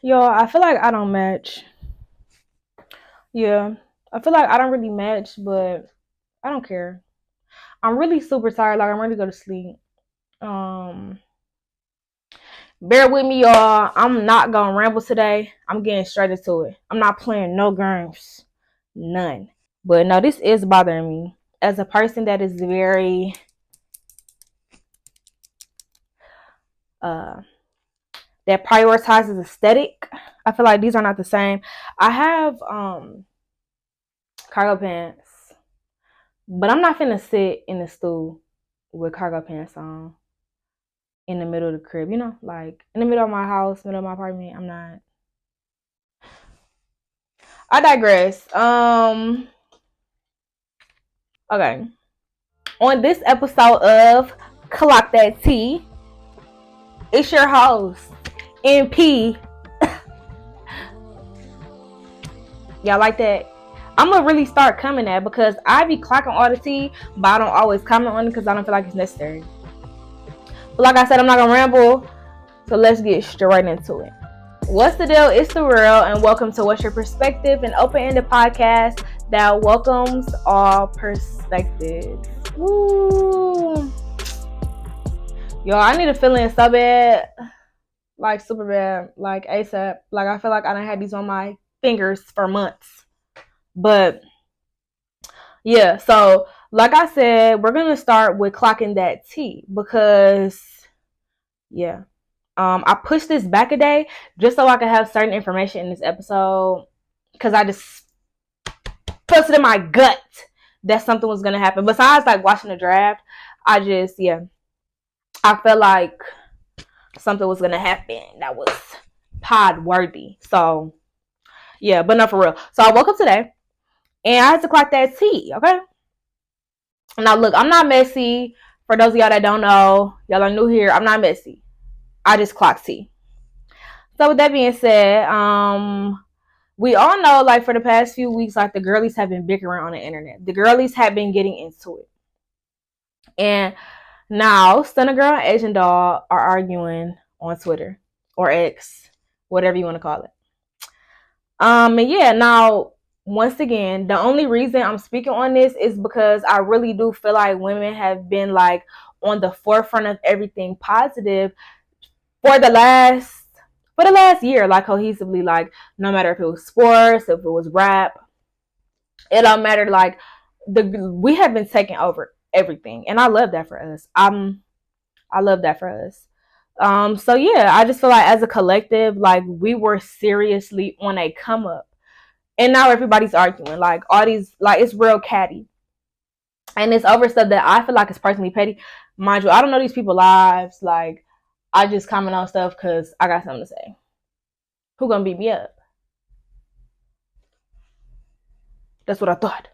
Yo, I feel like I don't match. Yeah, I feel like I don't really match, but I don't care. I'm really super tired. Like I'm ready to go to sleep. Um, Bear with me, y'all. I'm not gonna ramble today. I'm getting straight into it. I'm not playing no games, none. But no, this is bothering me as a person that is very uh that prioritizes aesthetic. I feel like these are not the same. I have cargo pants, but I'm not finna sit in the stool with cargo pants on in the middle of the crib, like in the middle of my house, middle of my apartment. I'm not. I digress. Okay. On this episode of Clock That T, it's your host, MP. Y'all like that? I'm gonna really start coming at because I be clocking all the tea, but I don't always comment on it because I don't feel like it's necessary. But like I said, I'm not gonna ramble, so let's get straight into it. What's the deal? It's the real, and welcome to What's Your Perspective, an open-ended podcast that welcomes all perspectives. Woo! Yo, I need to fill in so bad, like super bad, like ASAP. Like I feel like I done had these on my fingers for months. But yeah, so like I said, we're gonna start with clocking that T because yeah. I pushed this back a day just so I could have certain information in this episode because I just felt it in my gut that something was gonna happen. Besides like watching the draft, I felt like something was gonna happen that was pod worthy. So yeah, but not for real. So I woke up today and I had to clock that T, okay? Now look, I'm not messy. For those of y'all that don't know, y'all are new here, I'm not messy. I just clock T. So with that being said, we all know like for the past few weeks, like the girlies have been bickering on the internet. The girlies have been getting into it. And now Stunner Girl and Asian Doll are arguing on Twitter or X, whatever you want to call it. And yeah, now once again, the only reason I'm speaking on this is because I really do feel like women have been like on the forefront of everything positive for the last year, like cohesively, like no matter if it was sports, if it was rap, it don't matter. Like we have been taking over everything, and I love that for us. I love that for us. So yeah, I just feel like as a collective, like we were seriously on a come up. And now everybody's arguing. Like all these, like it's real catty. And it's over stuff that I feel like is personally petty. Mind you, I don't know these people's lives. Like I just comment on stuff because I got something to say. Who gonna beat me up? That's what I thought.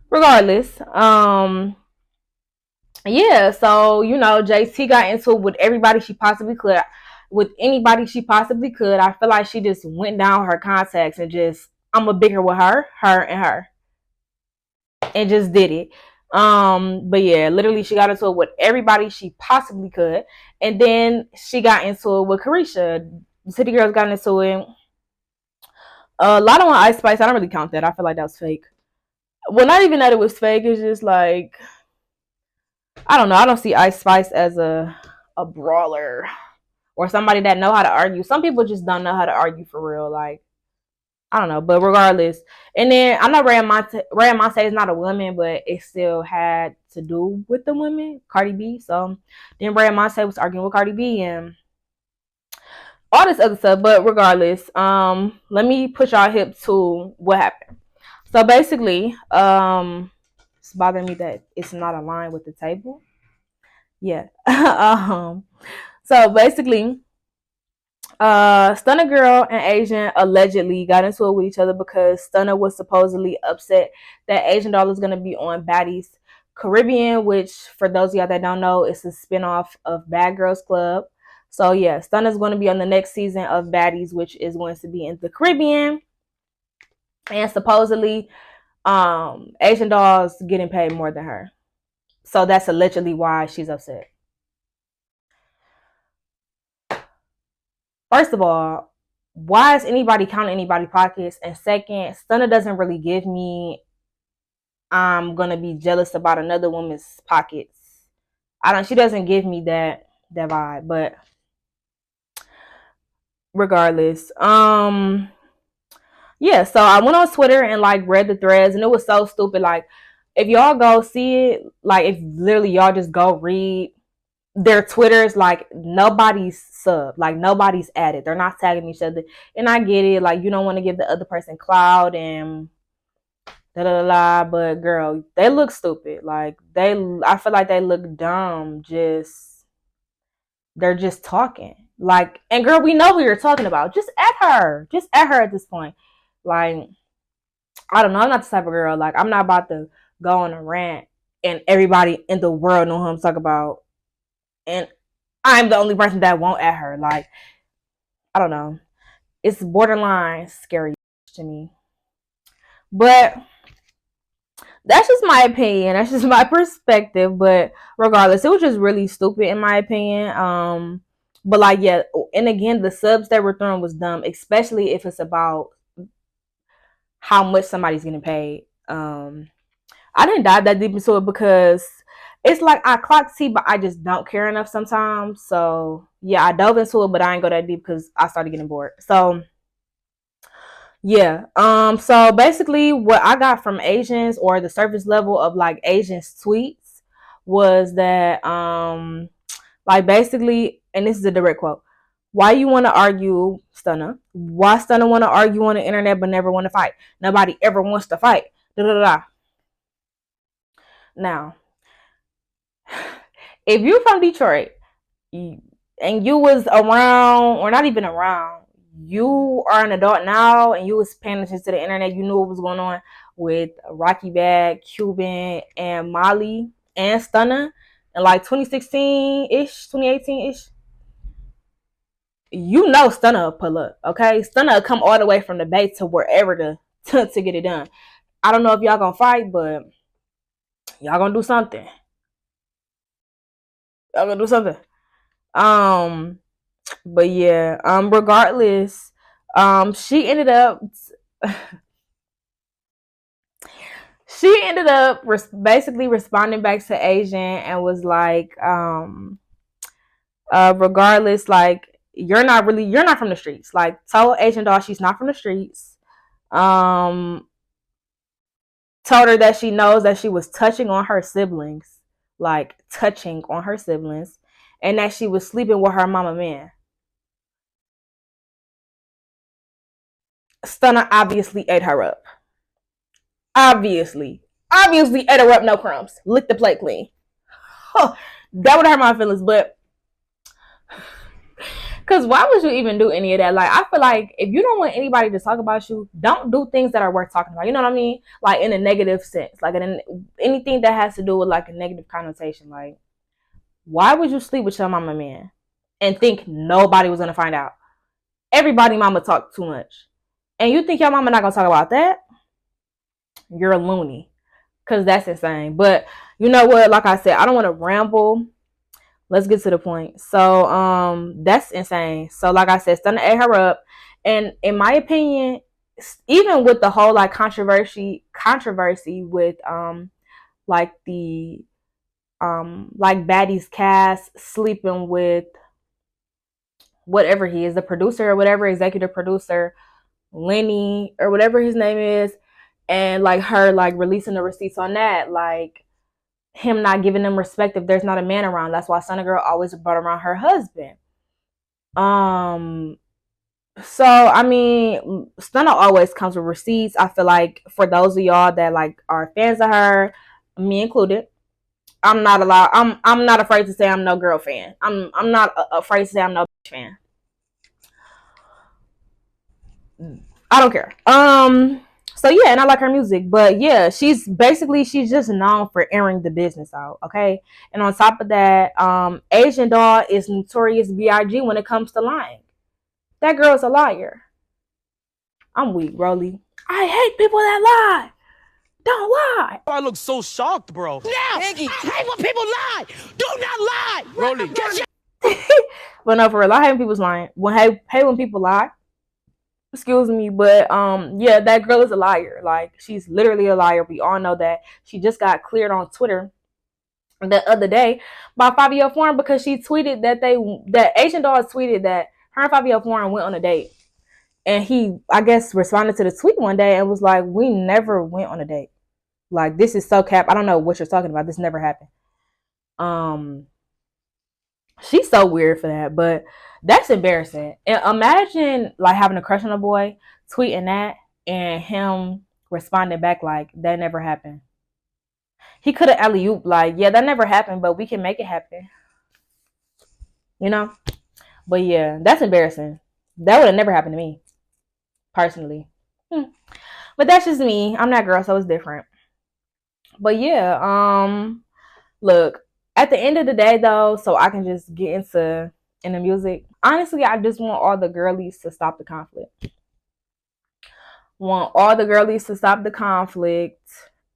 Regardless, yeah, so JT got into it with everybody she possibly could, with anybody she possibly could. I feel like she just went down her contacts and just I'm a bigger with her, and her, and just did it. But yeah, literally she got into it with everybody she possibly could, and then she got into it with Carisha. The City Girls got into it. A lot of Ice Spice. I don't really count that. I feel like that was fake. Well, not even that it was fake. It's just like I don't know. I don't see Ice Spice as a brawler or somebody that know how to argue. Some people just don't know how to argue for real. Like I don't know, but regardless. And then I know Rhea Monte is not a woman, but it still had to do with the women, Cardi B. So then Rhea Monte was arguing with Cardi B and all this other stuff. But regardless, let me put y'all hip to what happened. So basically, it's bothering me that it's not aligned with the table. Yeah. So basically, Stunner Girl and Asian allegedly got into it with each other because Stunner was supposedly upset that Asian Doll is going to be on Baddie's Caribbean, which for those of y'all that don't know, is a spinoff of Bad Girls Club. So yeah, Stunner's going to be on the next season of Baddies, which is going to be in the Caribbean. And supposedly, Asian Doll's getting paid more than her. So that's allegedly why she's upset. First of all, why is anybody counting anybody's pockets? And second, Stunna doesn't really give me I'm gonna be jealous about another woman's pockets. She doesn't give me that vibe. But regardless, yeah, so I went on Twitter and like read the threads, and it was so stupid. Like, if y'all go see it, like if literally y'all just go read their Twitters, like nobody's sub, like nobody's added. They're not tagging each other. And I get it, like you don't want to give the other person clout and da da da, but girl, they look stupid. Like I feel like they look dumb. They're just talking. Like, and girl, we know who you're talking about. Just at her. Just at her at this point. Like, I don't know. I'm not the type of girl. Like, I'm not about to go on a rant and everybody in the world know who I'm talking about. And I'm the only person that won't at her. Like, I don't know. It's borderline scary to me. But that's just my opinion. That's just my perspective. But regardless, it was just really stupid in my opinion. But like, yeah, and again, the subs that were thrown was dumb, especially if it's about how much somebody's getting paid. I didn't dive that deep into it because it's like I clock T, but I just don't care enough sometimes. So yeah, I dove into it, but I ain't go that deep because I started getting bored. So yeah. So basically what I got from Asians, or the surface level of like Asians tweets, was that like basically, and this is a direct quote, why you want to argue, Stunna? Why Stunna want to argue on the internet but never want to fight? Nobody ever wants to fight. Da da da. Now, if you're from Detroit and you was around, or not even around, you are an adult now and you was paying attention to the internet, you knew what was going on with Rocky Bag, Cuban, and Molly and Stunna in like 2016-ish, 2018-ish, you know Stunna will pull up, okay? Stunna will come all the way from the Bay to wherever to get it done. I don't know if y'all gonna fight, but y'all gonna do something. Y'all gonna do something. But yeah, regardless, she ended up basically responding back to Asian and was like, regardless, like you're not from the streets. Like, told Asian doll she's not from the streets. Told her that she knows that she was touching on her siblings, and that she was sleeping with her mama man. Stunna obviously ate her up. Obviously ate her up, no crumbs. Licked the plate clean. Huh. That would hurt my feelings, but because why would you even do any of that? Like, I feel like if you don't want anybody to talk about you, don't do things that are worth talking about. You know what I mean? Like, in a negative sense. Like, anything that has to do with, like, a negative connotation. Like, why would you sleep with your mama man and think nobody was going to find out? Everybody mama talk too much. And you think your mama not going to talk about that? You're a loony. Because that's insane. But, you know what? Like I said, I don't want to ramble. Let's get to the point. So, that's insane. So, like I said, Stunna ate her up. And in my opinion, even with the whole like controversy with like the like Baddie's cast sleeping with whatever he is, the producer or whatever, executive producer, Lenny or whatever his name is, and like her like releasing the receipts on that, like him not giving them respect if there's not a man around. That's why Stunna Girl always brought around her husband. So I mean, Stunna always comes with receipts. I feel like for those of y'all that like are fans of her, me included, I'm not afraid to say I'm no girl fan. I'm not afraid to say I'm no bitch fan. I don't care. So yeah, and I like her music, but yeah, she's just known for airing the business out, okay? And on top of that, Asian doll is notorious B.I.G. when it comes to lying. That girl's a liar. I'm weak, Rolly. I hate people that lie. Don't lie. I look so shocked, bro. Now, Iggy. I hate when people lie. Do not lie. Rolly. But no, for real, I hate when people's lying. I hate when people lie. Excuse me, but yeah, that girl is a liar. Like, she's literally a liar. We all know that. She just got cleared on Twitter the other day by Fabio Foreign because she tweeted that Asian Doll tweeted that her and Fabio Foreign went on a date. And he, I guess, responded to the tweet one day and was like, "We never went on a date. Like, this is so cap. I don't know what you're talking about. This never happened." Um, she's so weird for that, but that's embarrassing. And imagine like having a crush on a boy, tweeting that, and him responding back like, "That never happened." He could have alley-oop like, "Yeah, that never happened, but we can make it happen." You know? But yeah, that's embarrassing. That would have never happened to me, personally. But that's just me. I'm that girl, so it's different. But yeah, look, at the end of the day though, so I can just get into the music. Honestly, I just want all the girlies to stop the conflict. Want all the girlies to stop the conflict.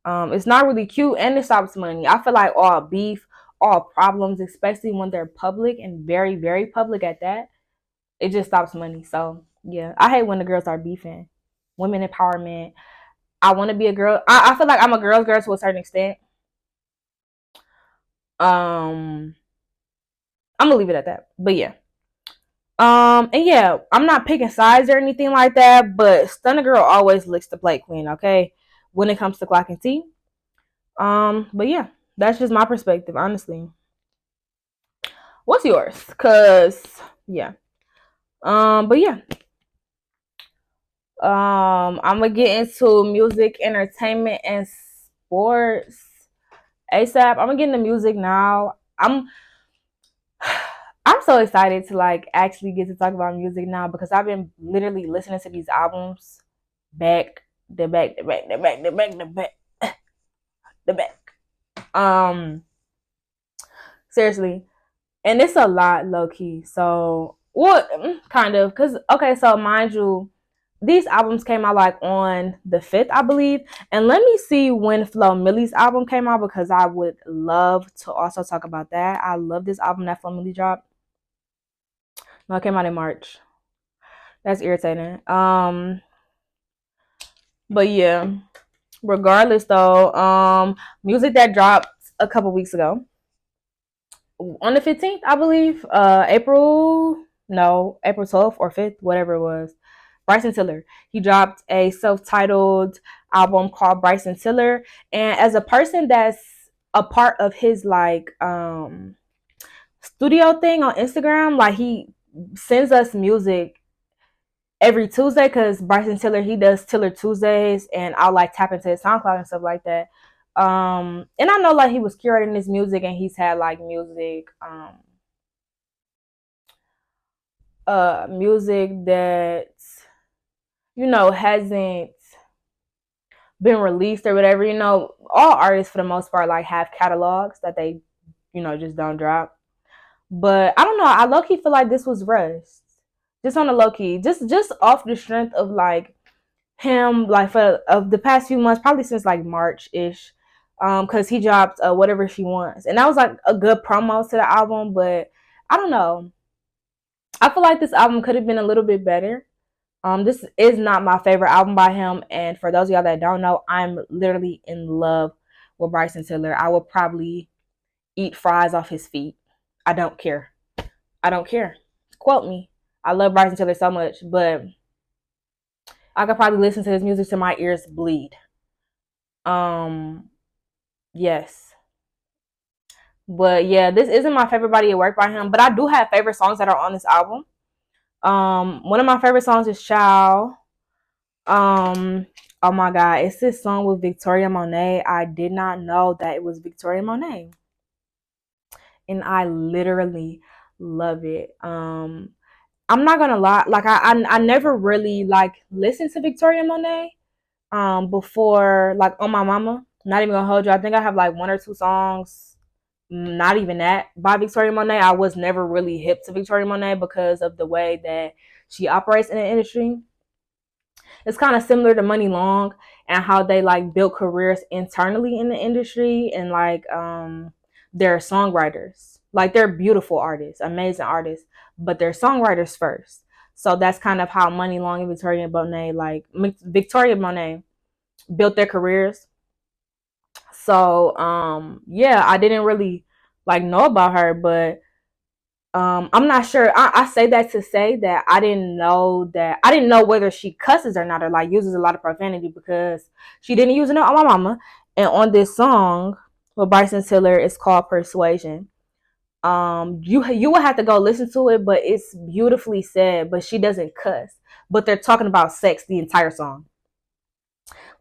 It's not really cute and it stops money. I feel like all beef, all problems, especially when they're public and very, very public at that, it just stops money. So yeah, I hate when the girls are beefing. Women empowerment. I want to be a girl. I feel like I'm a girl's girl to a certain extent. I'm gonna leave it at that. But yeah. And yeah, I'm not picking sides or anything like that, but Stunner Girl always licks the plate queen, okay? When it comes to clocking tea. But yeah, that's just my perspective, honestly. What's yours? Cause yeah. But yeah. I'm gonna get into music, entertainment, and sports ASAP. I'm gonna get into music now. I'm so excited to like actually get to talk about music now because I've been literally listening to these albums back the back the back the back the back the back the back. Seriously. And it's a lot low key. So what kind of cause okay, so mind you, these albums came out like on the 5th, I believe. And let me see when Flo Millie's album came out because I would love to also talk about that. I love this album that Flo Millie dropped. No, it came out in March. That's irritating. But yeah, regardless though, music that dropped a couple weeks ago on the 15th, I believe. April 12th or 5th, whatever it was. Bryson Tiller. He dropped a self-titled album called Bryson Tiller. And as a person that's a part of his like studio thing on Instagram, like he sends us music every Tuesday because Bryson Tiller, he does Tiller Tuesdays, and I'll like tap into his SoundCloud and stuff like that. And I know like he was curating his music and he's had like music that hasn't been released or whatever. All artists for the most part like have catalogs that they just don't drop. But I don't know, I low-key feel like this was rushed, just on the low-key, just off the strength of like him like for of the past few months, probably since like March-ish, because he dropped Whatever She Wants, and that was like a good promo to the album. But I don't know, I feel like this album could have been a little bit better. This is not my favorite album by him, and for those of y'all that don't know, I'm literally in love with Bryson Tiller. I would probably eat fries off his feet. I don't care. I don't care. Quote me. I love Bryson Tiller so much, but I could probably listen to his music till my ears bleed. Yes. But yeah, this isn't my favorite body of work by him, but I do have favorite songs that are on this album. One of my favorite songs is Ciao. Oh my god, it's this song with Victoria Monet. I did not know that it was Victoria Monet. And I literally love it. I'm not gonna lie, like I never really like listened to Victoria Monet before, like on my mama. Not even gonna hold you. I think I have like one or two songs, not even that, by Victoria Monet. I was never really hip to Victoria Monet because of the way that she operates in the industry. It's kind of similar to Money Long and how they like built careers internally in the industry, and like they're songwriters. Like they're beautiful artists, amazing artists, but they're songwriters first. So that's kind of how Money Long and Victoria Monet built their careers. So yeah, I didn't really like know about her, but I'm not sure. I say that to say that I didn't know whether she cusses or not, or like uses a lot of profanity, because she didn't use it on my mama. And on this song with Bryson Tiller, it's called Persuasion. You will have to go listen to it, but it's beautifully said. But she doesn't cuss. But they're talking about sex the entire song.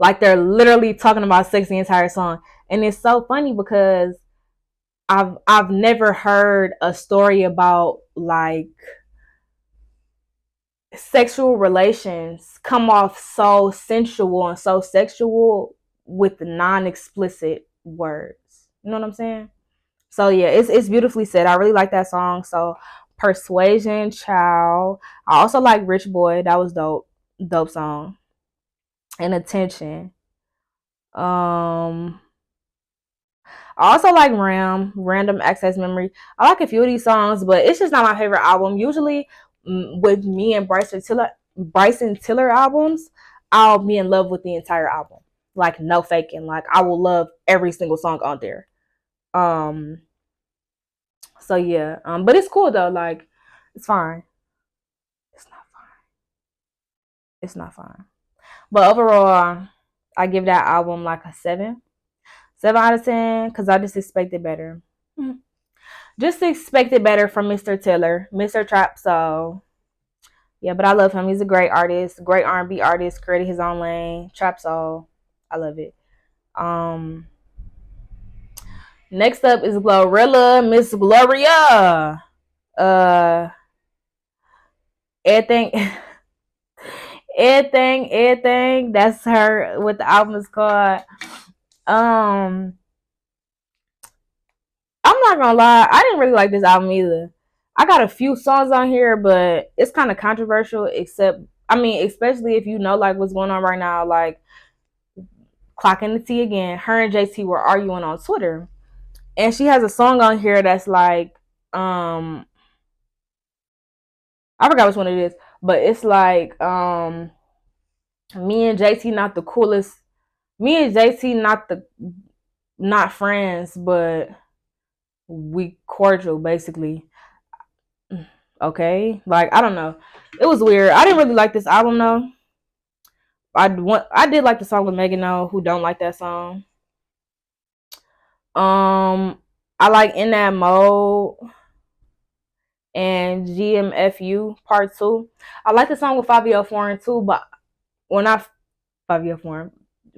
Like, they're literally talking about sex the entire song, and it's so funny because I've never heard a story about like sexual relations come off so sensual and so sexual with non-explicit words. You know what I'm saying? So yeah, it's beautifully said. I really like that song. So Persuasion, Child. I also like Rich Boy. That was dope. Dope song. And Attention. I also like Random Access Memory. I like a few of these songs, but it's just not my favorite album. Usually, with me and Bryson Tiller albums, I'll be in love with the entire album. Like, no faking. Like, I will love every single song on there. So yeah. But it's cool though. Like, it's fine. It's not fine. It's not fine. But overall, I give that album like a 7 out of 10, because I just expected better. Just expected better from Mr. Tiller, Mr. Trap. So yeah, but I love him. He's a great artist, great R&B artist, created his own lane, trap soul. I love it. Next up is GloRilla, Miss Gloria. Ehhthang Ehhthang. That's her. What the album is called. I'm not gonna lie, I didn't really like this album either. I got a few songs on here, but it's kind of controversial. Especially if you know like what's going on right now, like clocking the T again. Her and JT were arguing on Twitter, and she has a song on here that's like, I forgot which one it is, but it's like, me and JT not the coolest. Me and JT not friends, but we cordial basically. Okay, like, I don't know, it was weird. I didn't really like this album though. I did like the song with Megan though. Who don't like that song? I like In That Mode and GMFU Part 2. I like the song with Fabio Foreign too, but not Fabio Foreign,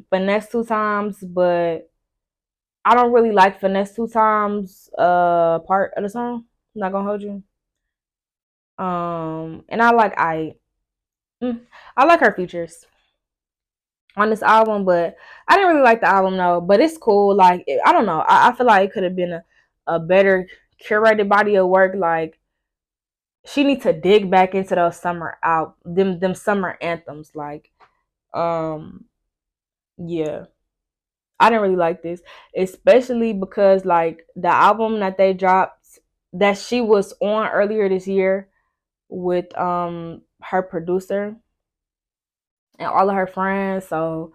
Finesse Two Times, but I don't really like Finesse Two Times part of the song. I'm not gonna hold you. And I like her features on this album, but I didn't really like the album though. But it's cool. Like, I don't know. I feel like it could have been a better curated body of work. Like, she needs to dig back into those summer them summer anthems. Like, yeah. I didn't really like this, especially because like the album that they dropped that she was on earlier this year with her producer and all of her friends. So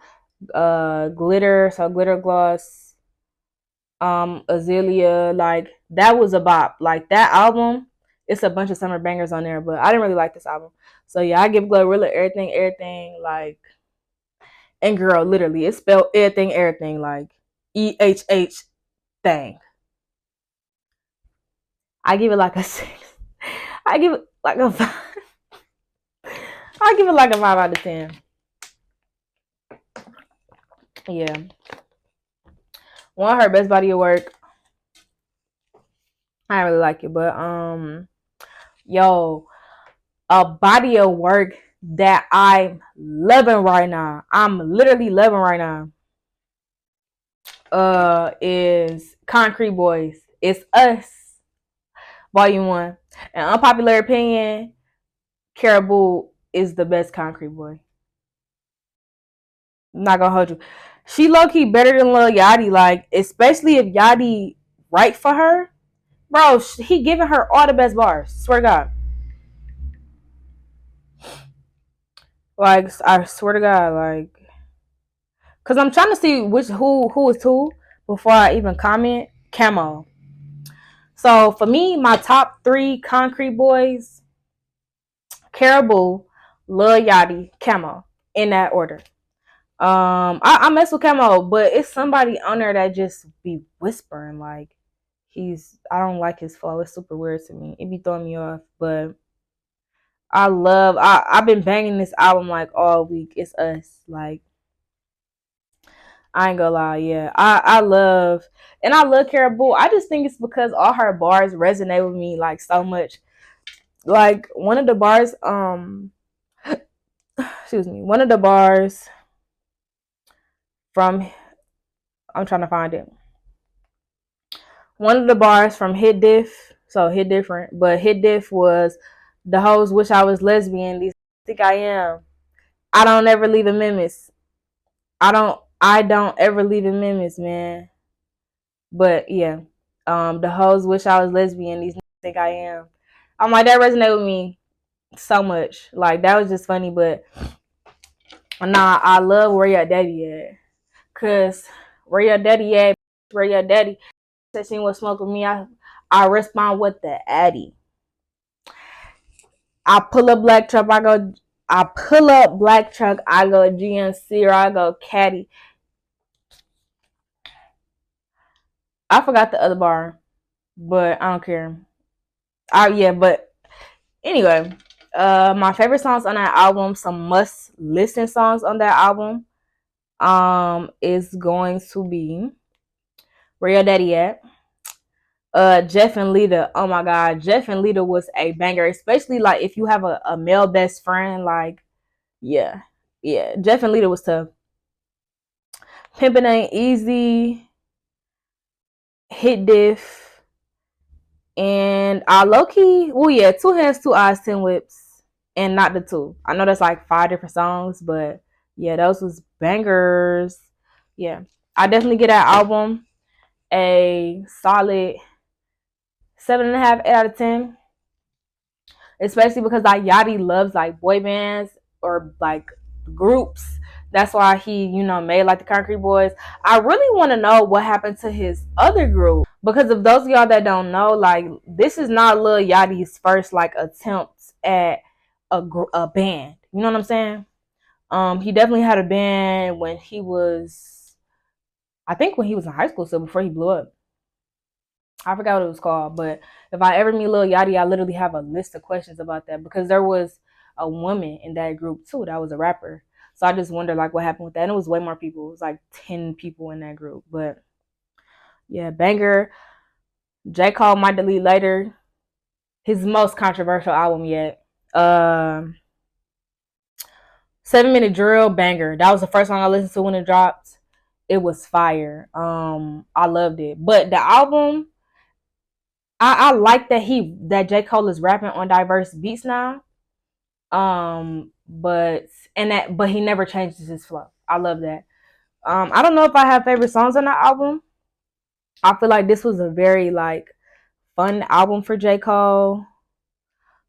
Glitter Gloss, Azalea, like that was a bop. Like, that album, it's a bunch of summer bangers on there, but I didn't really like this album. So yeah, I give GloRilla Ehhthang, like, and girl, literally, it's spelled Ehhthang, like EHH thing. I give it like a 6. I give it like a 5. I give it like a 5 out of 10. Yeah. One of her best body of work. I really like it, but yo, a body of work that I'm loving right now. I'm literally loving right now. Is Concrete Boys. It's Us, Volume 1. An unpopular opinion, Caribou is the best Concrete Boy. I'm not gonna hold you. She low key better than Lil Yachty, like, especially if Yachty write for her, bro. He giving her all the best bars. Swear to God. Like, I swear to God, like, cause I'm trying to see who is who before I even comment. Camo. So for me, my top 3 concrete boys: Caribou, Lil Yachty, Camo, in that order. I mess with Camo, but it's somebody on there that just be whispering. Like, I don't like his flow. It's super weird to me. It be throwing me off. But I've been banging this album like all week. It's Us. Like, I ain't gonna lie, yeah. I love Caribou. I just think it's because all her bars resonate with me like so much. Like, one of the bars, excuse me, one of the bars from I'm trying to find it. One of the bars from Hit Diff, so Hit Different, but Hit Diff was, "The hoes wish I was lesbian, these think I am. I don't ever leave amendments. I don't ever leave amendments, man." But yeah. The hoes wish I was lesbian, these think I am. I'm like, that resonated with me so much. Like, that was just funny, but nah, I love Where Your Daddy At. Cause where your daddy at, where your daddy said she was smoking me, I respond with the Addy. I pull up black truck, I pull up black truck, I go GMC or I go Caddy. I forgot the other bar, but I don't care. Yeah, but anyway, my favorite songs on that album, some must listen songs on that album, is going to be Where Your Daddy At. Jeff and Lita. Oh my God, Jeff and Lita was a banger, especially like if you have a male best friend. Like, yeah, yeah, Jeff and Lita was tough. Pimpin' Ain't Easy, Hit Diff, and I low key. Oh yeah, Two Hands, Two Eyes, 10 Whips, and Not the Two. I know that's like 5 different songs, but yeah, those was bangers. Yeah, I definitely get that album a solid 7.5 out of 10. Especially because like Yachty loves like boy bands or like groups. That's why he, made like the Concrete Boys. I really want to know what happened to his other group, because if those of y'all that don't know, like, this is not Lil Yachty's first like attempt at a band. You know what I'm saying? He definitely had a band when he was, I think when he was in high school, so before he blew up. I forgot what it was called, but if I ever meet Lil Yachty, I literally have a list of questions about that, because there was a woman in that group too that was a rapper. So I just wonder like what happened with that. And it was way more people. It was like 10 people in that group. But yeah, banger. J.Cole Might Delete Later. His most controversial album yet. 7 Minute Drill, banger. That was the first song I listened to when it dropped. It was fire. I loved it. But the album, I like that J. Cole is rapping on diverse beats now. But he never changes his flow. I love that. I don't know if I have favorite songs on that album. I feel like this was a very like fun album for J. Cole.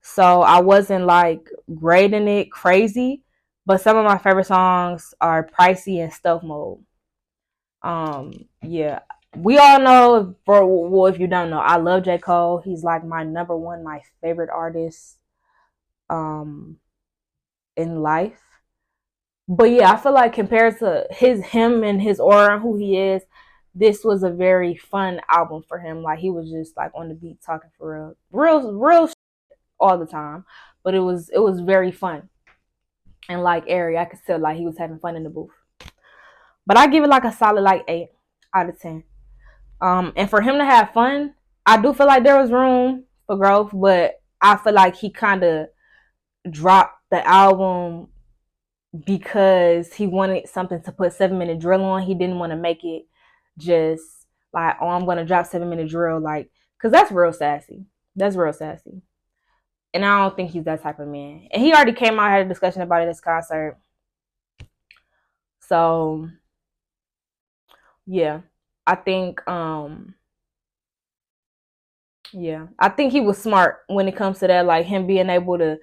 So I wasn't like grading it crazy. But some of my favorite songs are Pricey and Stealth Mode. Yeah. We all know, if you don't know, I love J. Cole. He's like my number one, my favorite artist in life. But yeah, I feel like compared to him and his aura and who he is, this was a very fun album for him. Like, he was just like on the beat talking for real all the time. But it was very fun and like airy. I could tell like he was having fun in the booth. But I give it like a solid like 8 out of 10. And for him to have fun, I do feel like there was room for growth, but I feel like he kind of dropped the album because he wanted something to put 7 Minute Drill on. He didn't want to make it just like, oh, I'm going to drop 7 Minute Drill, like, because that's real sassy. That's real sassy. And I don't think he's that type of man. And he already came out, had a discussion about it at this concert. So yeah, I think I think he was smart when it comes to that, like him being able to,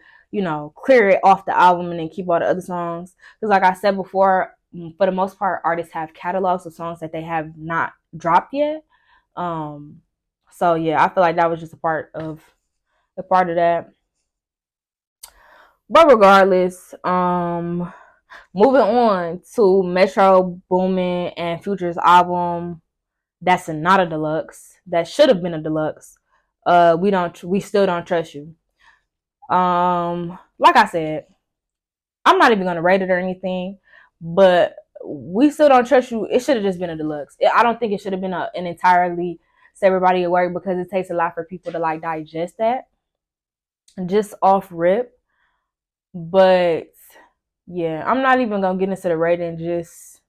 clear it off the album and then keep all the other songs. Because like I said before, for the most part, artists have catalogs of songs that they have not dropped yet. So yeah, I feel like that was just a part of that. But regardless, moving on to Metro Boomin and Future's album, that's not a deluxe. That should have been a deluxe. We still don't trust you. Like I said, I'm not even gonna rate it or anything, but we still don't trust you. It should have just been a deluxe. I don't think it should have been an entirely set everybody at work, because it takes a lot for people to like digest that just off rip. But yeah, I'm not even gonna get into the rating. Just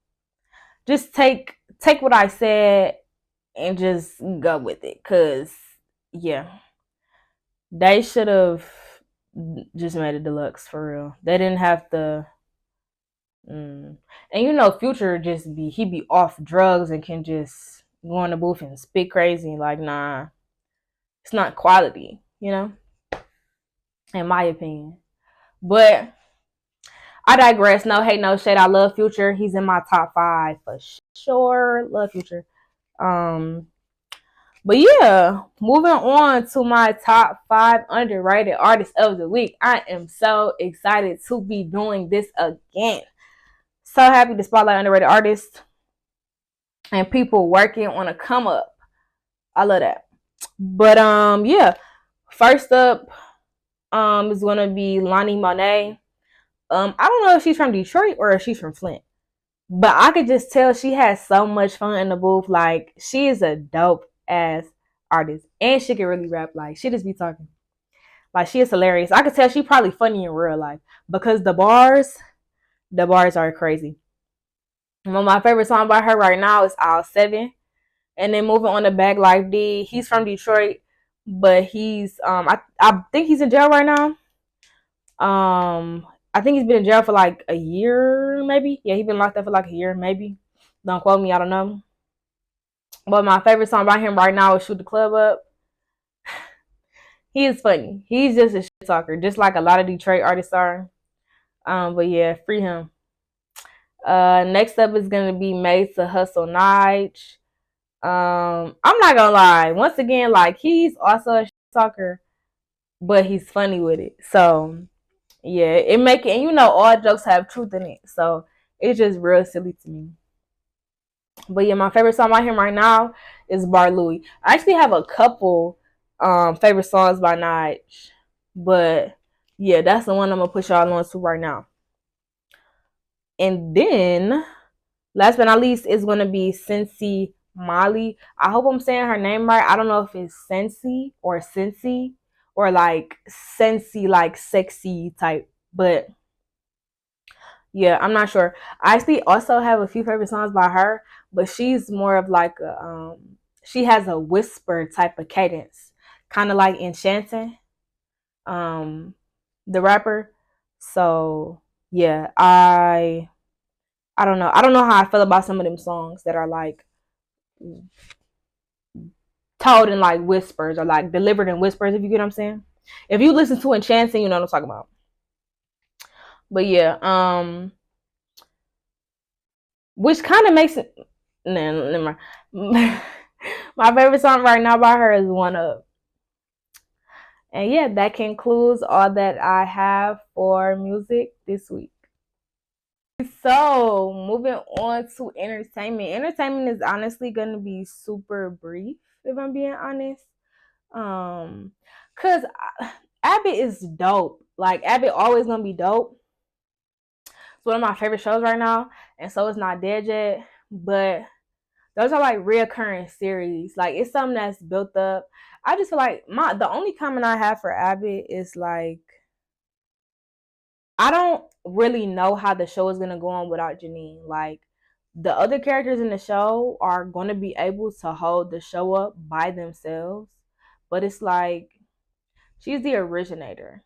take what I said and just go with it, cause yeah, they should have just made a deluxe for real. They didn't have to. And Future he be off drugs and can just go in the booth and spit crazy. Like, nah, it's not quality, in my opinion. But I digress. No hate, no shade. I love Future. He's in my top 5 for sure. Love Future. But yeah, moving on to my top 5 underrated artists of the week. I am so excited to be doing this again. So happy to spotlight underrated artists and people working on a come up. I love that. But yeah. First up is gonna be Lonnie Monet. I don't know if she's from Detroit or if she's from Flint, but I could just tell she has so much fun in the booth. Like, she is a dope ass artist, and she can really rap. Like, she just be talking. Like, she is hilarious. I could tell she probably funny in real life, because the bars are crazy. One of my favorite songs by her right now is Aisle 7. And then moving on to Bag Life D. He's from Detroit, but he's I think he's in jail right now. I think he's been in jail for like a year, maybe. Yeah, he's been locked up for like a year, maybe. Don't quote me, I don't know. But my favorite song by him right now is Shoot the Club Up. He is funny. He's just a shit talker, just like a lot of Detroit artists are. But yeah, free him. Next up is gonna be Made to Hustle Nige. I'm not gonna lie. Once again, like, he's also a shit talker, but he's funny with it. So yeah, it make it, and all jokes have truth in it. So it's just real silly to me. But yeah, my favorite song by him right now is Bar Louie. I actually have a couple favorite songs by Nige, but yeah, that's the one I'm gonna push y'all on to right now. And then last but not least is gonna be Cincy Molly. I hope I'm saying her name right. I don't know if it's Cincy or like Cincy, like sexy type, but yeah, I'm not sure. I actually also have a few favorite songs by her, but she's more of like she has a whisper type of cadence, kind of like Enchanting, the rapper. So yeah, I don't know. I don't know how I feel about some of them songs that are like told in like whispers, or like delivered in whispers, if you get what I'm saying. If you listen to Enchanting, you know what I'm talking about. But yeah, which kind of makes it. Nah, never mind. My favorite song right now by her is One Up. And yeah, that concludes all that I have for music this week. So, moving on to entertainment. Entertainment is honestly going to be super brief, if I'm being honest. Cause Abbott is dope. Like, Abbott always gonna be dope. It's one of my favorite shows right now, and so it's not dead yet. But those are like reoccurring series. Like, it's something that's built up. I just feel like the only comment I have for Abbott is like, I don't really know how the show is gonna go on without Janine. Like, the other characters in the show are gonna be able to hold the show up by themselves, but it's like, she's the originator.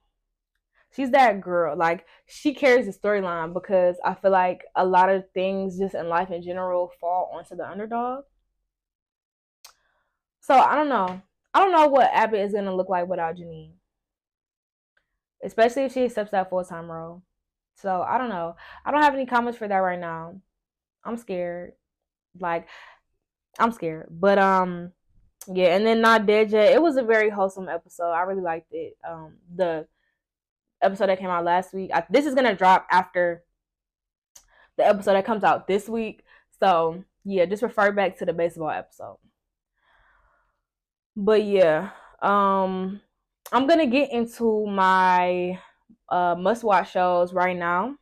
She's that girl. Like, she carries the storyline, because I feel like a lot of things just in life in general fall onto the underdog. So I don't know. I don't know what Abbott is gonna look like without Janine. especially if she accepts that full-time role. So I don't know. I don't have any comments for that right now. I'm scared. Like, I'm scared. But yeah, and then Not Dead Yet. It was a very wholesome episode. I really liked it. The episode that came out last week. This is gonna drop after the episode that comes out this week. So yeah, just refer back to the baseball episode. But yeah, I'm gonna get into my must watch shows right now.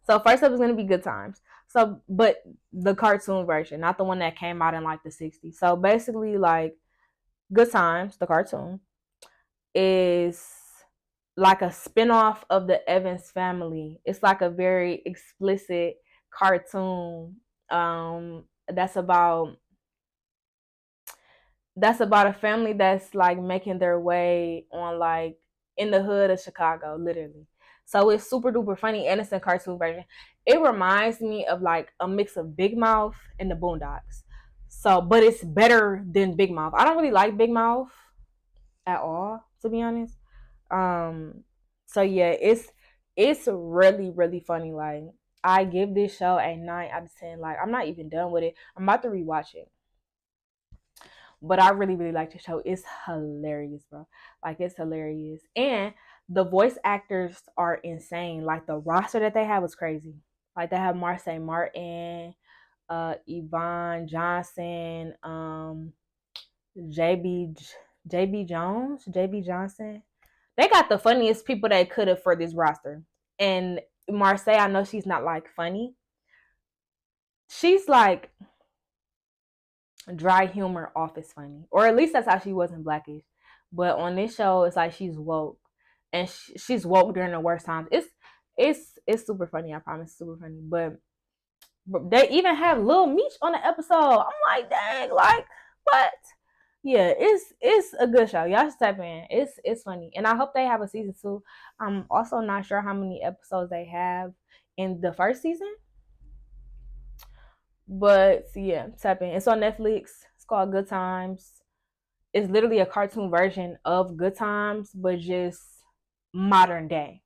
So first up is gonna be Good Times. So, but the cartoon version, not the one that came out in like the '60s. So basically, like Good Times, the cartoon, is like a spinoff of the Evans Family. It's like a very explicit cartoon that's about a family that's like making their way on like in the hood of Chicago, literally. So it's super duper funny and it's a cartoon version. It reminds me of like a mix of Big Mouth and the Boondocks. So, but it's better than Big Mouth. I don't really like Big Mouth at all, to be honest. Um, so yeah, it's really really funny. Like I give this show a 9 out of 10. Like I'm not even done with it. I'm about to rewatch it. But I really, really like the show. It's hilarious, bro. Like it's hilarious. And the voice actors are insane. Like the roster that they have was crazy. Like they have Marseille Martin, Yvonne Johnson, JB JB Jones, JB Johnson. They got the funniest people they could have for this roster. And Marseille, I know she's not like funny. She's like dry humor office funny, or at least that's how she was in Blackish. But on this show, it's like she's woke, and she's woke during the worst times. It's super funny. I promise, super funny. But they even have Lil Meech on the episode. I'm like, dang, like what? Yeah, it's a good show. Y'all should type in. It's funny, and I hope they have a season 2. I'm also not sure how many episodes they have in the first season. But yeah, tap in. It's on Netflix. It's called Good Times. It's literally a cartoon version of Good Times, but just modern day.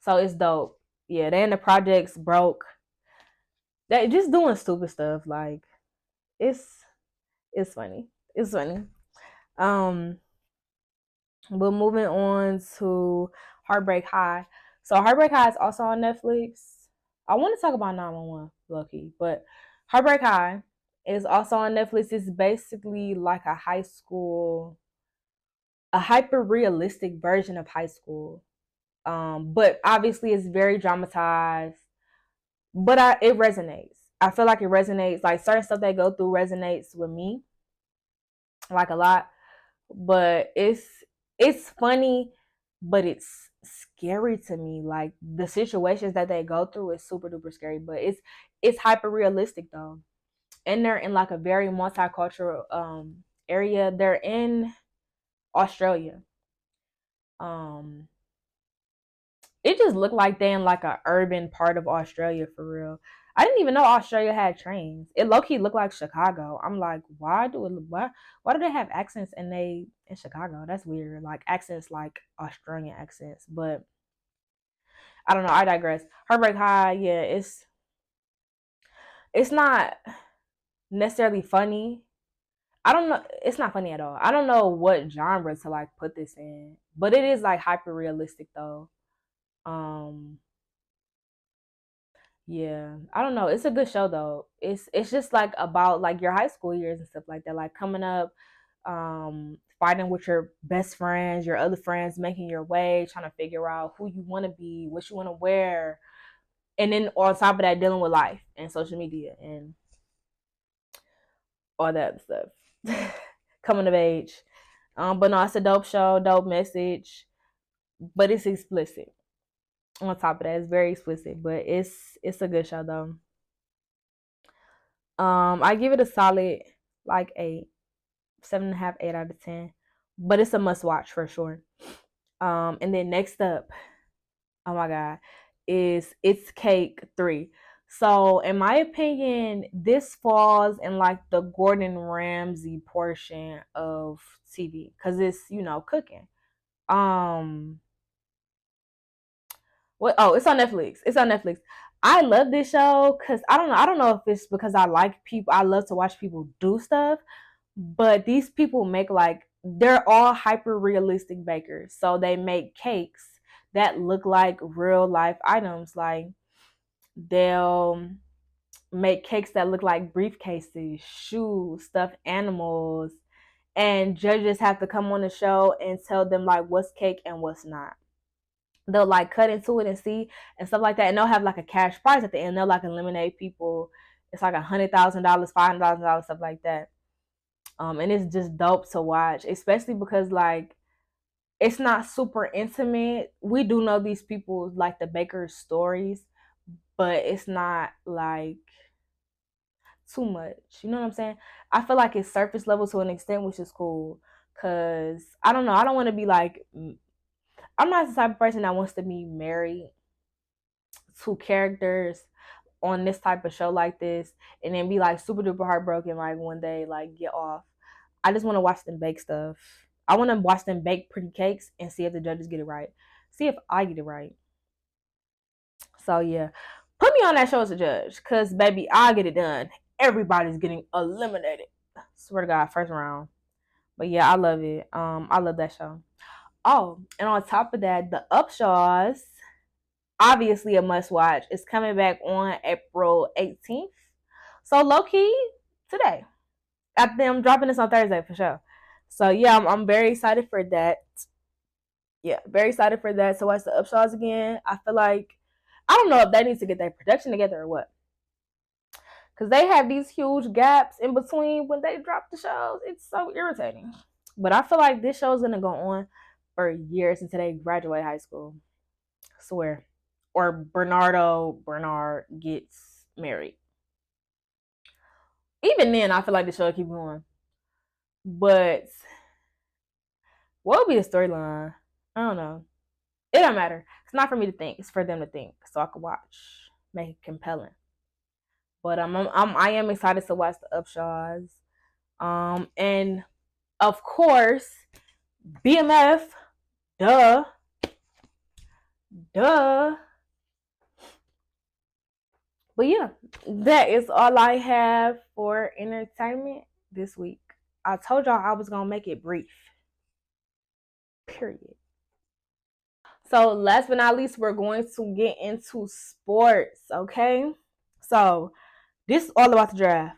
So it's dope. Yeah, they in the projects broke. They just doing stupid stuff. Like it's it's funny. It's funny. Um, but moving on to Heartbreak High. So Heartbreak High is also on Netflix. I want to talk about 911, lucky, but Heartbreak High is also on Netflix. It's basically like a hyper realistic version of high school. But obviously it's very dramatized. But it resonates. I feel like it resonates. Like certain stuff they go through resonates with me, like a lot. But it's funny, but it's scary to me. Like the situations that they go through is super duper scary. But it's hyper realistic though. And they're in like a very multicultural area. They're in Australia. Um it just looked like they in like a urban part of Australia for real. I didn't even know Australia had trains. It low key looked like Chicago. I'm like, why do they have accents in Chicago? That's weird. Like accents like Australian accents. But I don't know. I digress. Heartbreak High, yeah, it's not necessarily funny. I don't know. It's not funny at all. I don't know what genre to like put this in, but it is like hyper realistic though. Um, yeah, I don't know. It's a good show though. It's just like about like your high school years and stuff like that, like coming up, fighting with your best friends, your other friends, making your way, trying to figure out who you want to be, what you want to wear, and then on top of that, dealing with life and social media and all that stuff. Coming of age. But no, it's a dope show, dope message, but it's explicit. On top of that, it's very explicit, but it's a good show though. I give it a solid like 7.5, 8 out of 10. But it's a must watch for sure. And then next up, oh my god, is It's Cake 3. So in my opinion, this falls in like the Gordon Ramsay portion of TV because it's cooking. What? Oh, it's on Netflix. It's on Netflix. I love this show because I don't know. I don't know if it's because I like people. I love to watch people do stuff, but these people make like they're all hyper realistic bakers. So they make cakes that look like real life items. Like they'll make cakes that look like briefcases, shoes, stuffed animals, and judges have to come on the show and tell them like what's cake and what's not. They'll like cut into it and see and stuff like that, and they'll have like a cash prize at the end. They'll like eliminate people. It's like $100,000, $500,000, stuff like that. And it's just dope to watch, especially because like it's not super intimate. We do know these people like the Baker's stories, but it's not like too much. You know what I'm saying? I feel like it's surface level to an extent, which is cool. Cause I don't know. I don't want to be like. I'm not the type of person that wants to be married to characters on this type of show like this, and then be like super duper heartbroken like one day, like get off. I just want to watch them bake stuff. I want to watch them bake pretty cakes and see if the judges get it right. See if I get it right. So yeah, put me on that show as a judge, cause baby, I get it done. Everybody's getting eliminated. Swear to God, first round. But yeah, I love it. I love that show. Oh, and on top of that, the Upshaws, obviously a must watch. It's coming back on April 18th. So low key today. After I'm dropping this on Thursday for sure. So yeah, I'm very excited for that. Yeah, very excited for that. So watch the Upshaws again. I feel like I don't know if they need to get their production together or what. Cause they have these huge gaps in between when they drop the shows. It's so irritating. But I feel like this show is gonna go on for years until they graduate high school. I swear. Or Bernard gets married. Even then, I feel like the show will keep going. But what would be the storyline? I don't know. It don't matter. It's not for me to think. It's for them to think, so I can watch, make it compelling. But I am excited to watch the Upshaws. And of course, BMF, duh. But yeah, that is all I have for entertainment this week. I told y'all I was gonna make it brief. Period. So last but not least, we're going to get into sports, okay? So this is all about the draft.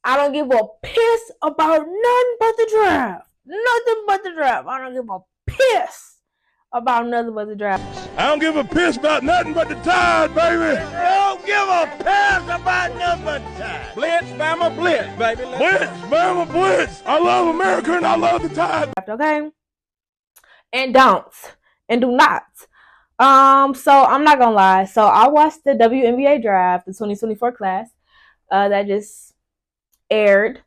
I don't give a piss about nothing but the draft. Nothing but the draft. I don't give a piss about nothing but the draft. I don't give a piss about nothing but the Tide, baby. I don't give a piss about nothing but Tide. Blitz, Bama, Blitz, baby. Blitz, Bama, Blitz. I love America and I love the Tide. Okay? And don't. And do not. So I'm not gonna lie. So I watched the WNBA draft, the 2024 class, that just aired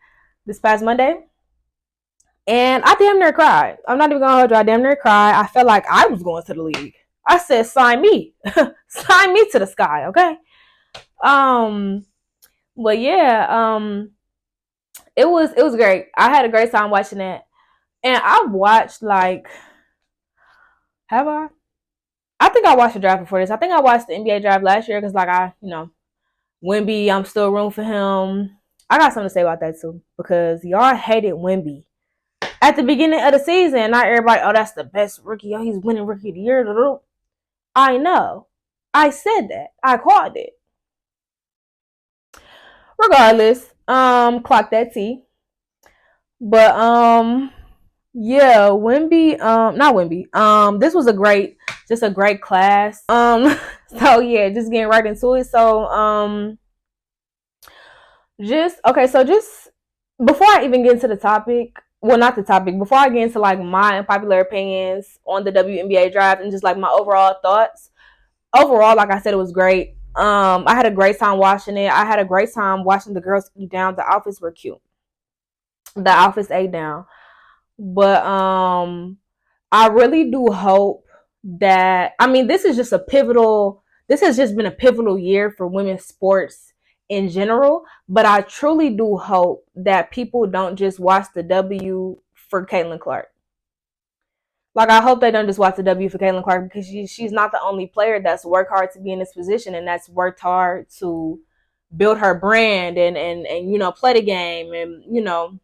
this past Monday. And I damn near cried. I'm not even gonna hold you. I damn near cried. I felt like I was going to the league. I said, sign me. Sign me to the sky, okay? But yeah, it was great. I had a great time watching it. And I watched like have I? I think I watched the draft before this. I think I watched the NBA draft last year because like Wemby, I'm still room for him. I got something to say about that too. Because y'all hated Wemby at the beginning of the season. Not everybody, oh, that's the best rookie. Oh, he's winning rookie of the year. I know. I said that. I called it. Regardless, clock that T. But yeah, Wemby, not Wemby. This was just a great class. So yeah, just getting right into it. So just before I even get into the topic, well, not the topic, before I get into like my unpopular opinions on the WNBA draft and just like my overall thoughts. Overall, like I said, it was great. I had a great time watching it. I had a great time watching the girls eat down. The outfits were cute. The outfits ate down. But I really do hope that this has just been a pivotal year for women's sports in general, but I truly do hope that people don't just watch the W for Caitlin Clark. Like, I hope they don't just watch the W for Caitlin Clark, because she's not the only player that's worked hard to be in this position, and that's worked hard to build her brand and you know, play the game, and you know,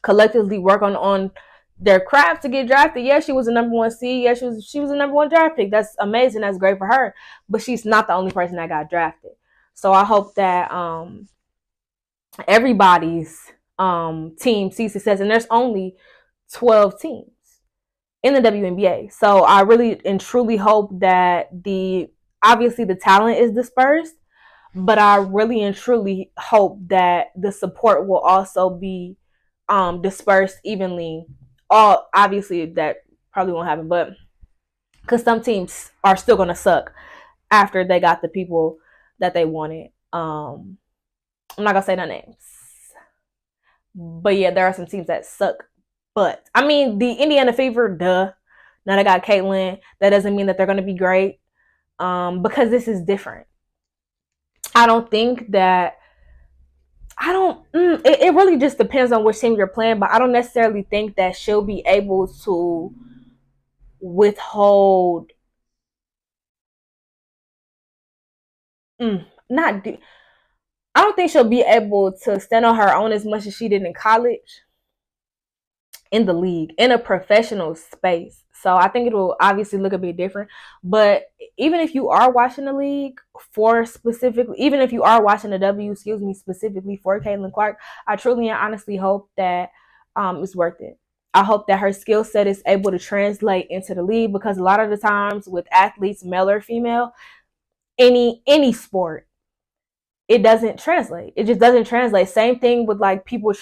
collectively work on their craft to get drafted. Yeah, she was a number one seed. Yeah, she was a number one draft pick. That's amazing. That's great for her. But she's not the only person that got drafted. So I hope that everybody's team sees success. And there's only 12 teams in the WNBA. So I really and truly hope that obviously the talent is dispersed, but I really and truly hope that the support will also be dispersed evenly. All obviously that probably won't happen, but because some teams are still gonna suck after they got the people that they wanted. I'm not gonna say no names, but yeah, there are some teams that suck. But I mean, the Indiana Fever, duh. Now they got Caitlin. That doesn't mean that they're gonna be great, because this is different. I don't think that it really just depends on which team you're playing, but I don't necessarily think that she'll be able to withhold not do I don't think she'll be able to stand on her own as much as she did in college, in the league, in a professional space. So I think it will obviously look a bit different. But even if you are watching the league even if you are watching the W, specifically for Caitlin Clark, I truly and honestly hope that it's worth it. I hope that her skill set is able to translate into the league, because a lot of the times with athletes, male or female, any sport, it doesn't translate. It just doesn't translate. Same thing with like people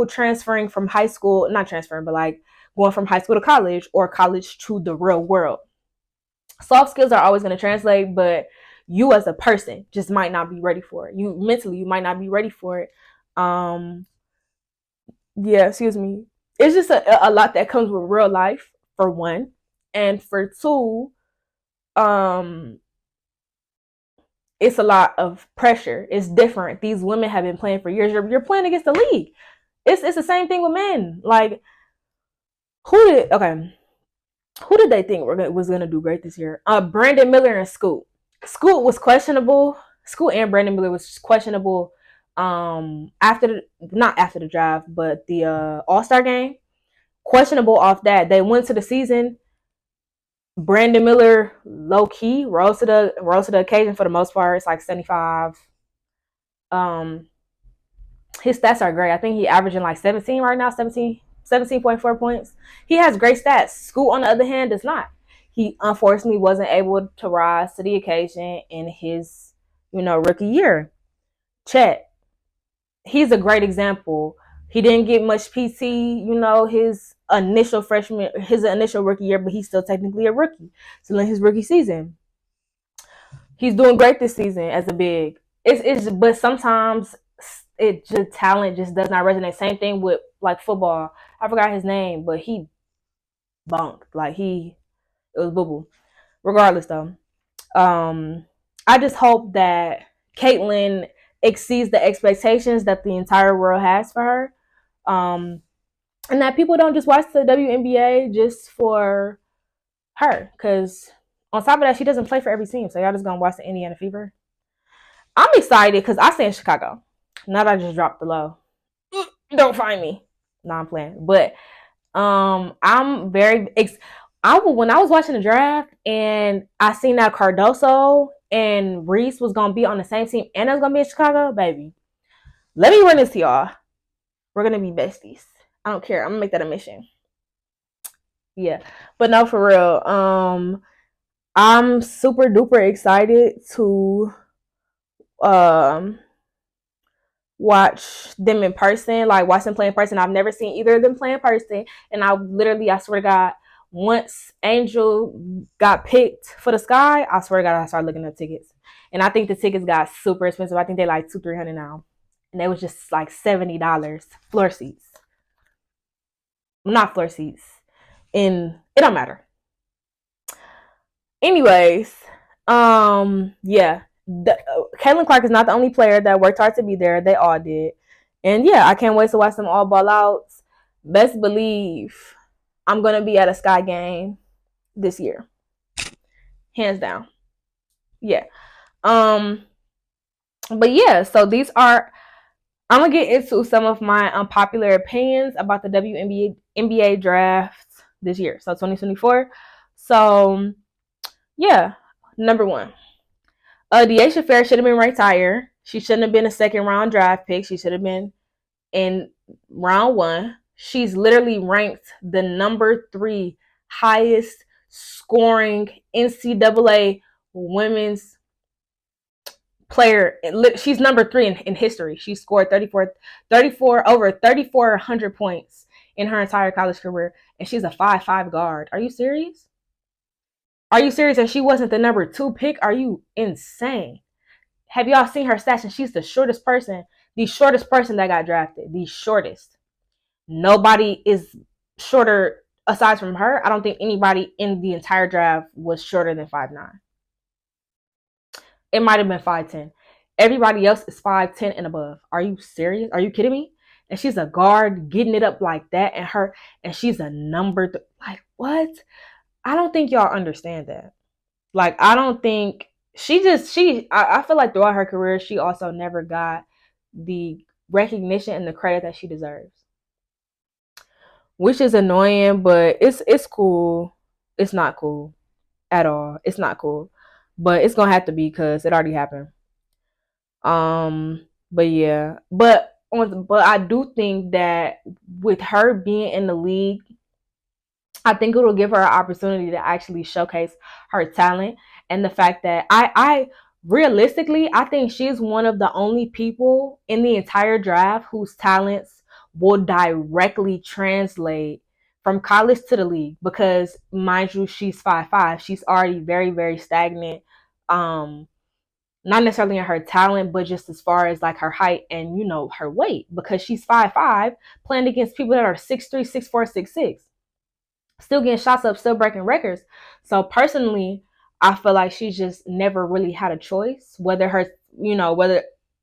transferring from high school, not transferring, but like going from high school to college, or college to the real world. Soft skills are always going to translate, but you as a person just might not be ready for it. You mentally, you might not be ready for it. Yeah, excuse me. It's just a lot that comes with real life, for one, and for two, it's a lot of pressure. It's different. These women have been playing for years. You're playing against the league. It's the same thing with men. Like, who did they think was gonna do great this year? Brandon Miller and Scoot. Scoot was questionable. Scoot and Brandon Miller was questionable. Not after the draft, but the All-Star game. Questionable off that. They went to the season. Brandon Miller, low key, rose to the occasion for the most part. It's like 75. His stats are great. I think he averaging like 17 right now, 17.4 points. He has great stats. Scoot, on the other hand, does not. He unfortunately wasn't able to rise to the occasion in his, rookie year. Chet, he's a great example. He didn't get much PT, his initial rookie year, but he's still technically a rookie. So in his rookie season, he's doing great this season as a big. But sometimes talent just does not resonate. Same thing with like football. I forgot his name, but he bunked. Like it was boo-boo. Regardless though, I just hope that Caitlin exceeds the expectations that the entire world has for her. And that people don't just watch the WNBA just for her. Because on top of that, she doesn't play for every team. So y'all just gonna watch the Indiana Fever. I'm excited because I stay in Chicago. Now that I just dropped the low. Don't find me. No, I'm playing. But I'm very when I was watching the draft and I seen that Cardoso and Reese was gonna be on the same team and I was gonna be in Chicago, baby. Let me run this to y'all. We're gonna be besties. I don't care. I'm gonna make that a mission. Yeah. But no, for real. I'm super duper excited to watch them in person, like watch them play in person. I've never seen either of them play in person, and I swear to God, once Angel got picked for the Sky, I swear to God, I started looking up tickets, and I think the tickets got super expensive. I think they like $200-300 now, and they was just like $70 floor seats, not floor seats, and it don't matter. Anyways, yeah. Caitlin Clark is not the only player that worked hard to be there. They all did. And yeah, I can't wait to watch them all ball out. Best believe I'm gonna be at a Sky game this year, hands down. Yeah. But yeah, so these are. I'm gonna get into some of my unpopular opinions about the WNBA draft this year, so 2024. So yeah, number one, Deasia Fair should have been ranked higher. She shouldn't have been a second round draft pick. She should have been in round one. She's literally ranked the number 3 highest scoring NCAA women's player. She's number 3 in history. She scored 34 over 3,400 points in her entire college career, and she's a 5'5" guard. Are you serious? Are you serious? And she wasn't the number 2 pick? Are you insane? Have y'all seen her stats? And she's the shortest person that got drafted. The shortest. Nobody is shorter aside from her. I don't think anybody in the entire draft was shorter than 5'9". It might have been 5'10". Everybody else is 5'10" and above. Are you serious? Are you kidding me? And she's a guard getting it up like that, and she's a number like what? I don't think y'all understand that. Like, I don't think I feel like throughout her career, she also never got the recognition and the credit that she deserves. Which is annoying, but it's cool. It's not cool at all. It's not cool. But it's gonna have to be because it already happened. But yeah. But I do think that with her being in the league, I think it'll give her an opportunity to actually showcase her talent, and the fact that I realistically, I think she's one of the only people in the entire draft whose talents will directly translate from college to the league, because mind you, she's 5'5". She's already very, very stagnant. Not necessarily in her talent, but just as far as like her height and, her weight, because she's 5'5", playing against people that are 6'3", 6'4", 6'6". Still getting shots up, still breaking records. So personally, I feel like she's just never really had a choice, whether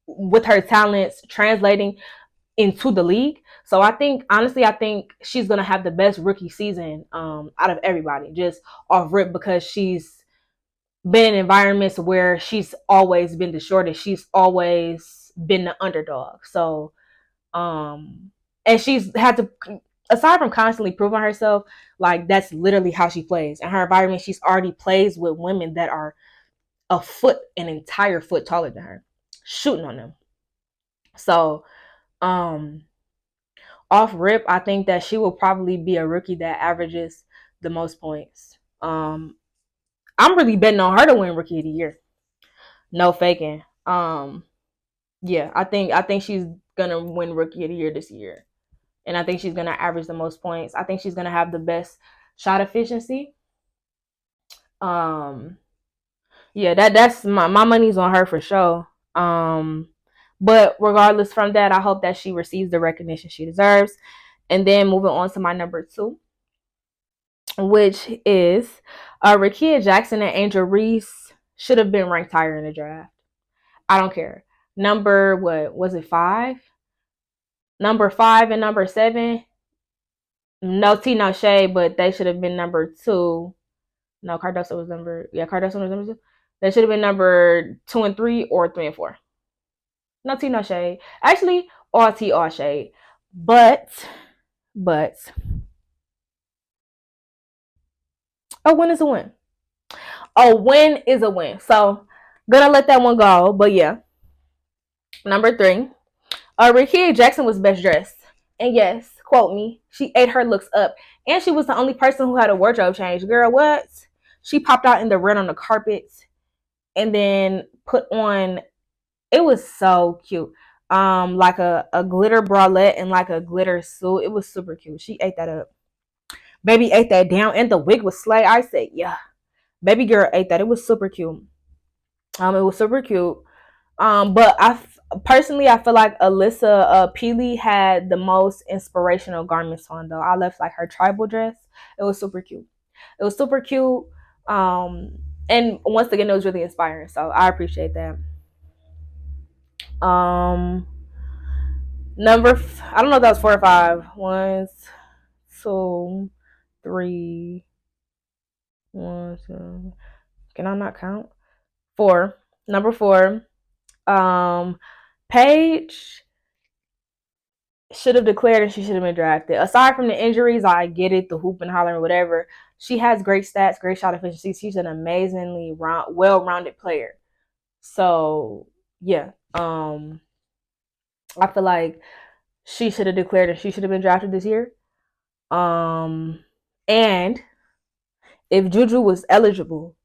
with her talents translating into the league. So I think she's gonna have the best rookie season out of everybody, just off rip, because she's been in environments where she's always been the shortest. She's always been the underdog. So and she's had to, aside from constantly proving herself, like that's literally how she plays. In her environment, she's already plays with women that are an entire foot taller than her, shooting on them. So, off rip, I think that she will probably be a rookie that averages the most points. I'm really betting on her to win Rookie of the Year. No faking. Yeah, I think she's gonna win Rookie of the Year this year. And I think she's going to average the most points. I think she's going to have the best shot efficiency. Yeah, that's my money's on her for sure. But regardless from that, I hope that she receives the recognition she deserves. And then moving on to my number 2, which is Rickea Jackson and Angel Reese should have been ranked higher in the draft. I don't care. Number, what was it, 5? Number 5 and number 7. No tea, no shade, but they should have been number 2. No, Cardoso was number 2. They should have been number 2 and 3, or 3 and 4. No tea, no shade. Actually, all tea, all shade. But a win is a win. A win is a win. So gonna let that one go. But yeah. Number 3. Rickea Jackson was best dressed. And yes, quote me, she ate her looks up. And she was the only person who had a wardrobe change. Girl, what? She popped out in the red on the carpet and then put on, it was so cute. Like a glitter bralette and like a glitter suit. It was super cute. She ate that up. Baby ate that down, and the wig was slay. I said, yeah. Baby girl ate that. It was super cute. It was super cute. But I feel like Alyssa Peely had the most inspirational garments on, though. I left like her tribal dress. It was super cute. And once again, it was really inspiring. So I appreciate that. I don't know if that was 4 or 5. 1, 2, 3, 1, 2. Can I not count? 4. Number 4. Paige should have declared and she should have been drafted. Aside from the injuries, I get it, the hoop and hollering, whatever. She has great stats, great shot efficiency. She's an amazingly well-rounded player. So yeah, I feel like she should have declared and she should have been drafted this year. And if Juju was eligible,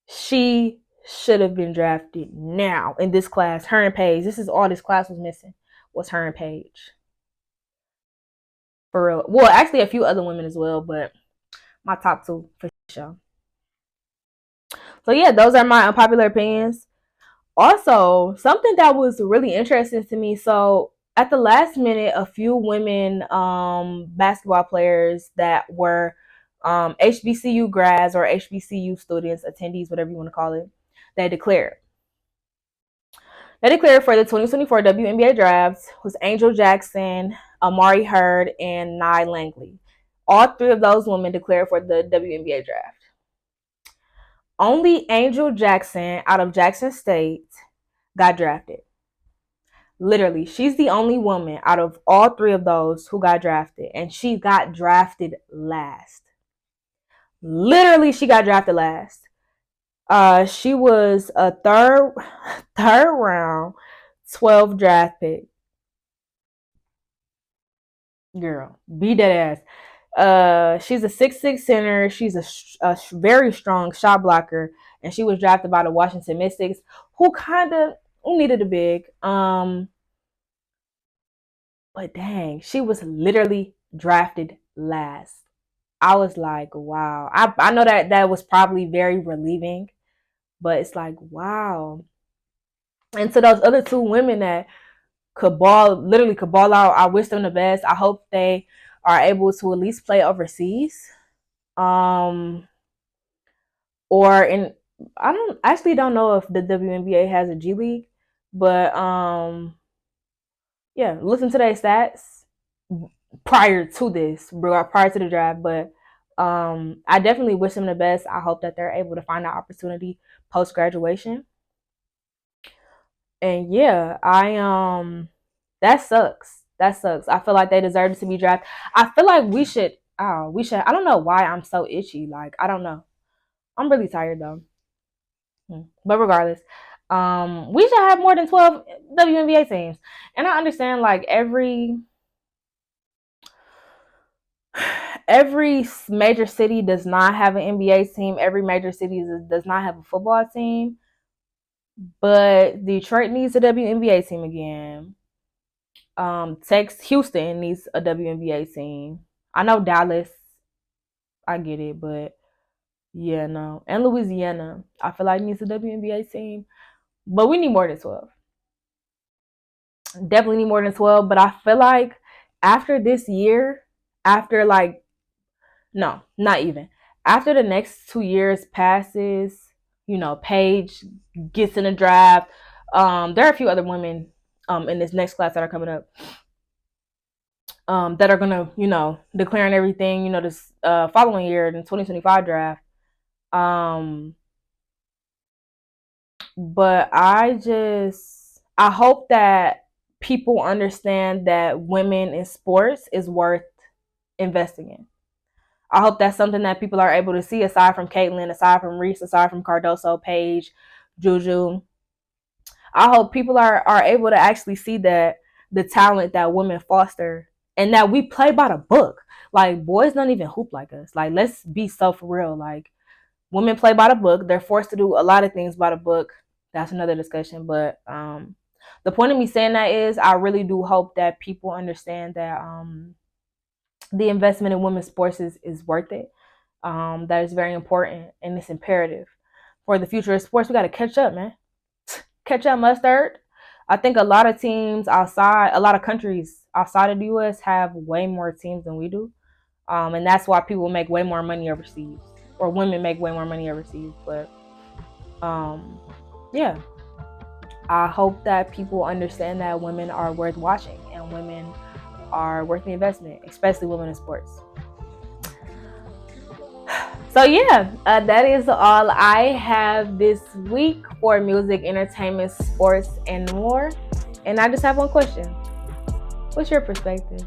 she should have been drafted now in this class. Her and Paige. This is all this class was missing, was her and Paige. For real. Well, actually a few other women as well, but my top 2 for sure. So yeah, those are my unpopular opinions. Also, something that was really interesting to me. So at the last minute, a few women basketball players that were HBCU grads or HBCU students, attendees, whatever you want to call it, they declared. They declared for the 2024 WNBA drafts was Angel Jackson, Amari Hurd, and Nia Langley. All 3 of those women declared for the WNBA draft. Only Angel Jackson out of Jackson State got drafted. Literally, she's the only woman out of all 3 of those who got drafted, and she got drafted last. Literally, she got drafted last. She was a third round 12 draft pick. Girl, beat that ass. She's a 6'6" center. She's a very strong shot blocker, and she was drafted by the Washington Mystics, who kind of needed a big. But dang, she was literally drafted last. I was like, wow. I know that was probably very relieving, but it's like, wow. And to those other 2 women that could ball out, I wish them the best. I hope they are able to at least play overseas. Or in, I don't know if the WNBA has a G League, but yeah, listen to their stats prior to the draft. But I definitely wish them the best. I hope that they're able to find that opportunity post graduation. And yeah, that sucks. That sucks. I feel like they deserve to be drafted. I feel like we should. I don't know why I'm so itchy. Like, I don't know. I'm really tired though. But regardless, we should have more than 12 WNBA teams. And I understand like every major city does not have an NBA team. Every major city does not have a football team. But Detroit needs a WNBA team again. Houston needs a WNBA team. I know Dallas, I get it, but yeah, no. And Louisiana, I feel like needs a WNBA team. But we need more than 12. Definitely need more than 12. But I feel like after this year, after not even. After the next 2 years passes, Paige gets in the draft. There are a few other women in this next class that are coming up that are gonna, declaring everything, this following year in the 2025 draft. But I hope that people understand that women in sports is worth investing in. I hope that's something that people are able to see, aside from Caitlyn, aside from Reese, aside from Cardoso, Paige, Juju. I hope people are able to actually see that the talent that women foster and that we play by the book. Like, boys don't even hoop like us. Like, let's be so for real. Like, women play by the book. They're forced to do a lot of things by the book. That's another discussion. But the point of me saying that is I really do hope that people understand that the investment in women's sports is worth it. That is very important and it's imperative for the future of sports. We got to catch up, man. Catch up, mustard. I think a lot of teams outside, a lot of countries outside of the U.S. have way more teams than we do. And that's why people make way more money overseas, or women make way more money overseas. But yeah, I hope that people understand that women are worth watching and women are worth the investment, especially women in sports. So yeah, that is all I have this week for music, entertainment, sports, and more. And I just have one question. What's your perspective?